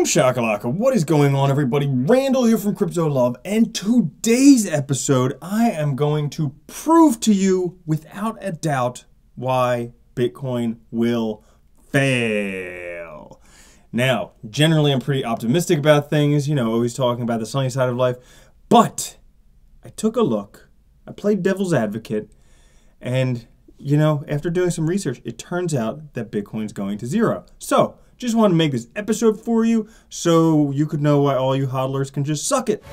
Shakalaka, what is going on, everybody? Randall here from Crypto Love, and today's episode I am going to prove to you without a doubt why Bitcoin will fail. Now, generally I'm pretty optimistic about things, always talking about the sunny side of life, but I took a look, I played devil's advocate, and after doing some research, it turns out that Bitcoin's going to zero. So, just wanted to make this episode for you so you could know why all you hodlers can just suck it.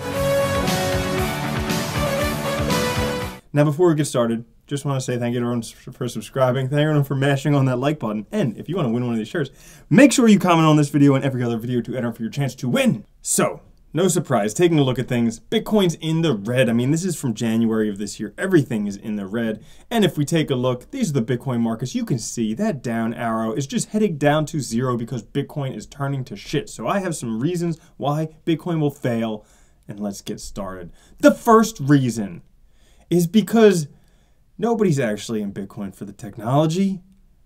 Now, before we get started, just want to say thank you to everyone for subscribing. Thank everyone for mashing on that like button. And if you want to win one of these shirts, make sure you comment on this video and every other video to enter for your chance to win. So, no surprise, taking a look at things, Bitcoin's in the red. I mean, this is from January of this year. Everything is in the red. And if we take a look, these are the Bitcoin markets. You can see that down arrow is just heading down to zero because Bitcoin is turning to shit. So I have some reasons why Bitcoin will fail, and let's get started. The first reason is because nobody's actually in Bitcoin for the technology.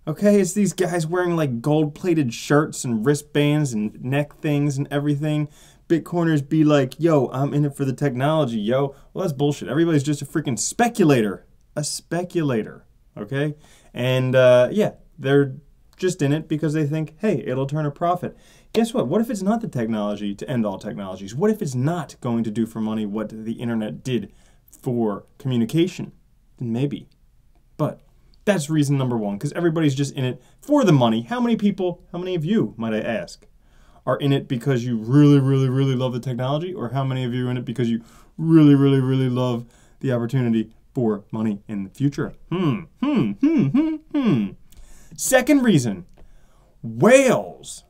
Okay, it's these guys wearing like gold-plated shirts and wristbands and neck things and everything. Bitcoiners be like, yo, I'm in it for the technology, yo. Well, that's bullshit. Everybody's just a freaking speculator. A speculator, okay? And, yeah, they're just in it because they think, hey, it'll turn a profit. Guess what? What if it's not the technology to end all technologies? What if it's not going to do for money what the internet did for communication? Then maybe. But that's reason number one, because everybody's just in it for the money. How many people, how many of you, might I ask, are in it because you really, really, really love the technology? Or how many of you are in it because you really, really, really love the opportunity for money in the future? Second reason, whales,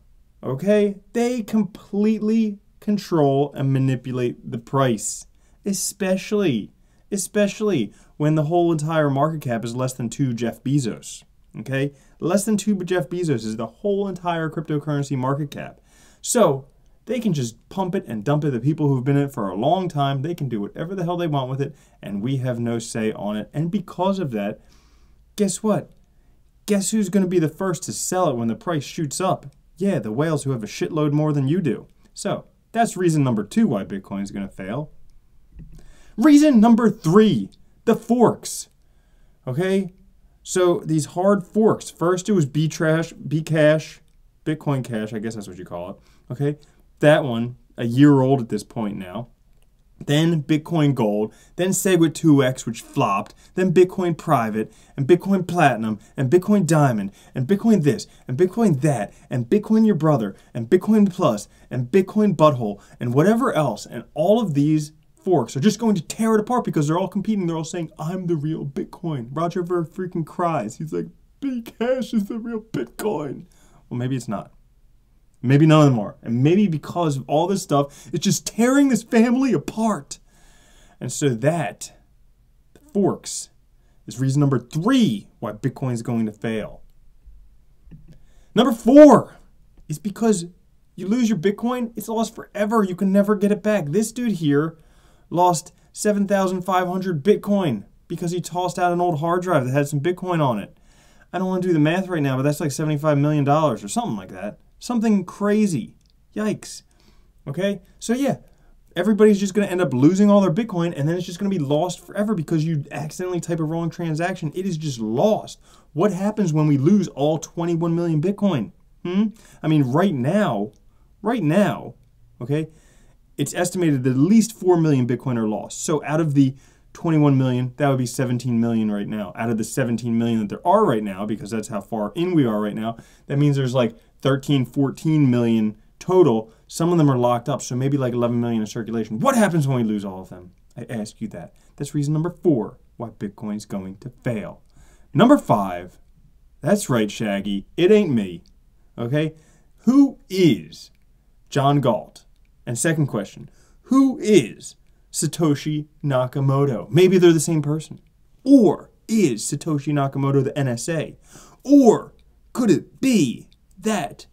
okay? They completely control and manipulate the price, especially when the whole entire market cap is less than 2 Jeff Bezos, okay? Less than 2 Jeff Bezos is the whole entire cryptocurrency market cap. So they can just pump it and dump it. The people who've been in it for a long time, they can do whatever the hell they want with it, and we have no say on it. And because of that, guess what? Guess who's going to be the first to sell it when the price shoots up? Yeah, the whales who have a shitload more than you do. So that's reason number 2 why Bitcoin is going to fail. Reason number 3, the forks. Okay? So these hard forks. First it was Bcash, Bitcoin Cash, I guess that's what you call it. Okay, that one, a year old at this point now. Then Bitcoin Gold, then Segwit 2X, which flopped, then Bitcoin Private, and Bitcoin Platinum, and Bitcoin Diamond, and Bitcoin this, and Bitcoin that, and Bitcoin Your Brother, and Bitcoin Plus, and Bitcoin Butthole, and whatever else. And all of these forks are just going to tear it apart because they're all competing. They're all saying, I'm the real Bitcoin. Roger Ver freaking cries. He's like, Bcash is the real Bitcoin. Well, maybe it's not. Maybe none of them are. And maybe because of all this stuff, it's just tearing this family apart. And so that, the forks, is reason number 3 why Bitcoin is going to fail. Number 4 is because you lose your Bitcoin, it's lost forever. You can never get it back. This dude here lost 7,500 Bitcoin because he tossed out an old hard drive that had some Bitcoin on it. I don't want to do the math right now, but that's like $75 million or something like that. Something crazy. Yikes. Okay? So yeah, everybody's just going to end up losing all their Bitcoin, and then it's just going to be lost forever because you accidentally type a wrong transaction. It is just lost. What happens when we lose all 21 million Bitcoin? I mean, right now, okay, it's estimated that at least 4 million Bitcoin are lost. So out of the 21 million, that would be 17 million right now. Out of the 17 million that there are right now, because that's how far in we are right now, that means there's like 13, 14 million total. Some of them are locked up, so maybe like 11 million in circulation. What happens when we lose all of them? I ask you that. That's reason number 4 why Bitcoin's going to fail. Number 5, that's right, Shaggy, it ain't me. Okay? Who is John Galt? And second question, who is Satoshi Nakamoto? Maybe they're the same person. Or is Satoshi Nakamoto the NSA? Or could it be that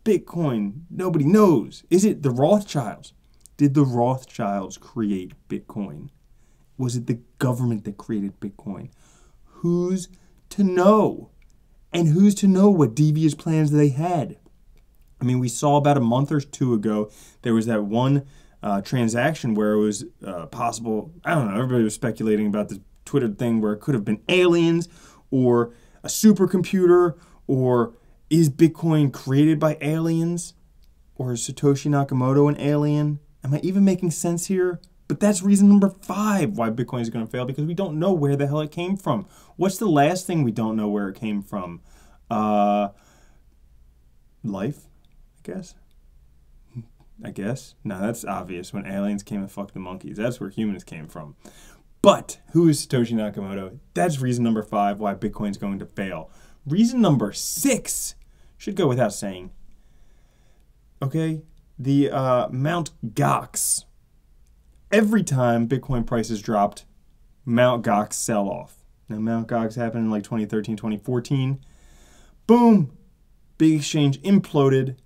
Bitcoin nobody knows? Is it the Rothschilds? Did the Rothschilds create Bitcoin? Was it the government that created Bitcoin? Who's to know? And who's to know what devious plans they had? I mean, we saw about a month or two ago, there was that one transaction where it was possible, I don't know, everybody was speculating about this Twitter thing where it could have been aliens or a supercomputer, or is Bitcoin created by aliens, or is Satoshi Nakamoto an alien? Am I even making sense here? But that's reason number 5 why Bitcoin is going to fail, because we don't know where the hell it came from. What's the last thing we don't know where it came from? Life, I guess. No, that's obvious. When aliens came and fucked the monkeys, that's where humans came from. But who is Satoshi Nakamoto? That's reason number 5 why Bitcoin's going to fail. Reason number 6 should go without saying. Okay, the Mt Gox. Every time Bitcoin prices dropped, Mt Gox sell off. Now, Mt Gox happened in like 2013, 2014. Boom, big exchange imploded.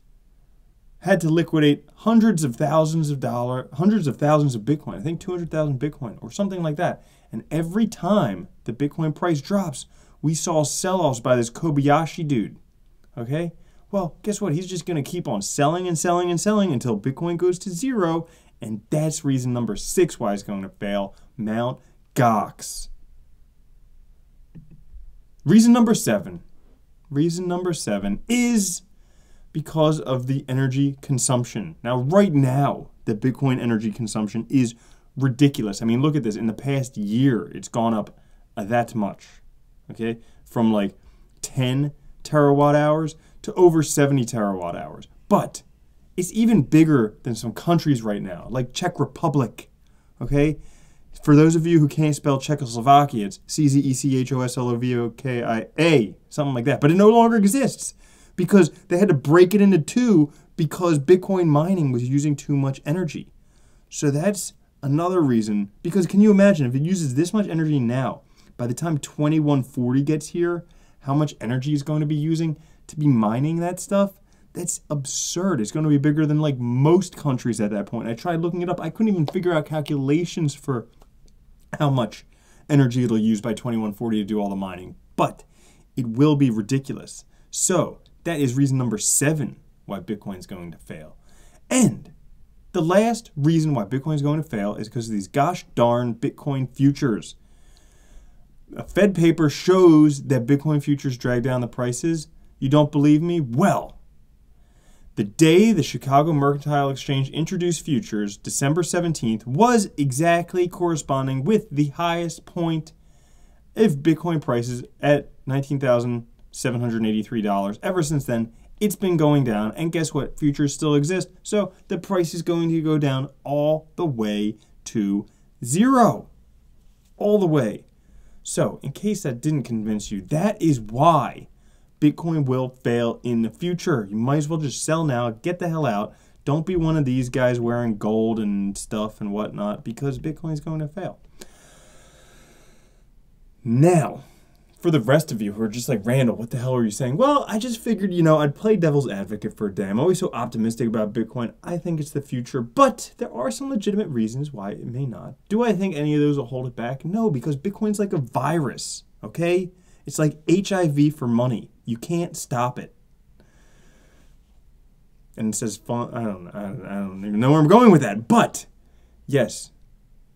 Had to liquidate hundreds of thousands of Bitcoin. I think 200,000 Bitcoin or something like that. And every time the Bitcoin price drops, we saw sell-offs by this Kobayashi dude. Okay? Well, guess what? He's just going to keep on selling and selling and selling until Bitcoin goes to 0. And that's reason number 6 why it's going to fail. Mt. Gox. Reason number 7. Reason number 7 is because of the energy consumption. Now, right now, the Bitcoin energy consumption is ridiculous. I mean, look at this. In the past year, it's gone up that much, okay? From like 10 terawatt hours to over 70 terawatt hours. But it's even bigger than some countries right now, like Czech Republic, okay? For those of you who can't spell Czechoslovakia, it's Czechoslovakia, something like that. But it no longer exists, because they had to break it into 2 because Bitcoin mining was using too much energy. So that's another reason, because can you imagine if it uses this much energy now, by the time 2140 gets here, how much energy is going to be using to be mining that stuff? That's absurd. It's going to be bigger than like most countries at that point. I tried looking it up. I couldn't even figure out calculations for how much energy it'll use by 2140 to do all the mining. But it will be ridiculous. So that is reason number 7 why Bitcoin is going to fail. And the last reason why Bitcoin is going to fail is because of these gosh darn Bitcoin futures. A Fed paper shows that Bitcoin futures drag down the prices. You don't believe me? Well, the day the Chicago Mercantile Exchange introduced futures, December 17th, was exactly corresponding with the highest point of Bitcoin prices at $19,783. Ever since then, it's been going down, and guess what? Futures still exist, so the price is going to go down all the way to 0. All the way. So, in case that didn't convince you, that is why Bitcoin will fail in the future. You might as well just sell now, get the hell out. Don't be one of these guys wearing gold and stuff and whatnot, because Bitcoin is going to fail. Now, for the rest of you who are just like, Randall, what the hell are you saying? Well, I just figured, I'd play devil's advocate for a day. I'm always so optimistic about Bitcoin. I think it's the future, but there are some legitimate reasons why it may not. Do I think any of those will hold it back? No, because Bitcoin's like a virus, okay? It's like HIV for money. You can't stop it. And it says, I don't even know where I'm going with that, but yes,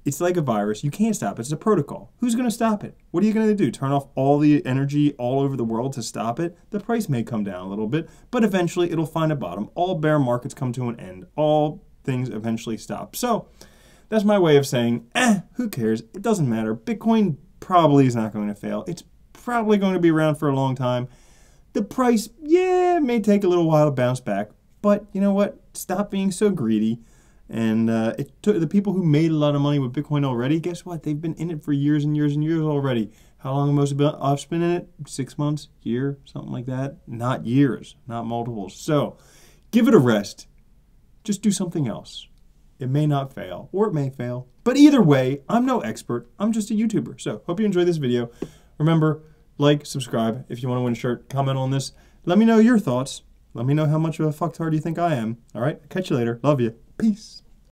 it's like a virus. You can't stop it. It's a protocol. Who's going to stop it? What are you going to do? Turn off all the energy all over the world to stop it? The price may come down a little bit, but eventually it'll find a bottom. All bear markets come to an end. All things eventually stop. So that's my way of saying, who cares? It doesn't matter. Bitcoin probably is not going to fail. It's probably going to be around for a long time. The price, it may take a little while to bounce back, but you know what? Stop being so greedy. And the people who made a lot of money with Bitcoin already, guess what? They've been in it for years and years and years already. How long have most of us been in it? 6 months, year, something like that. Not years, not multiples. So give it a rest. Just do something else. It may not fail, or it may fail. But either way, I'm no expert. I'm just a YouTuber. So hope you enjoyed this video. Remember, like, subscribe if you want to win a shirt. Comment on this. Let me know your thoughts. Let me know how much of a fucktard you think I am. All right? Catch you later. Love you. Peace.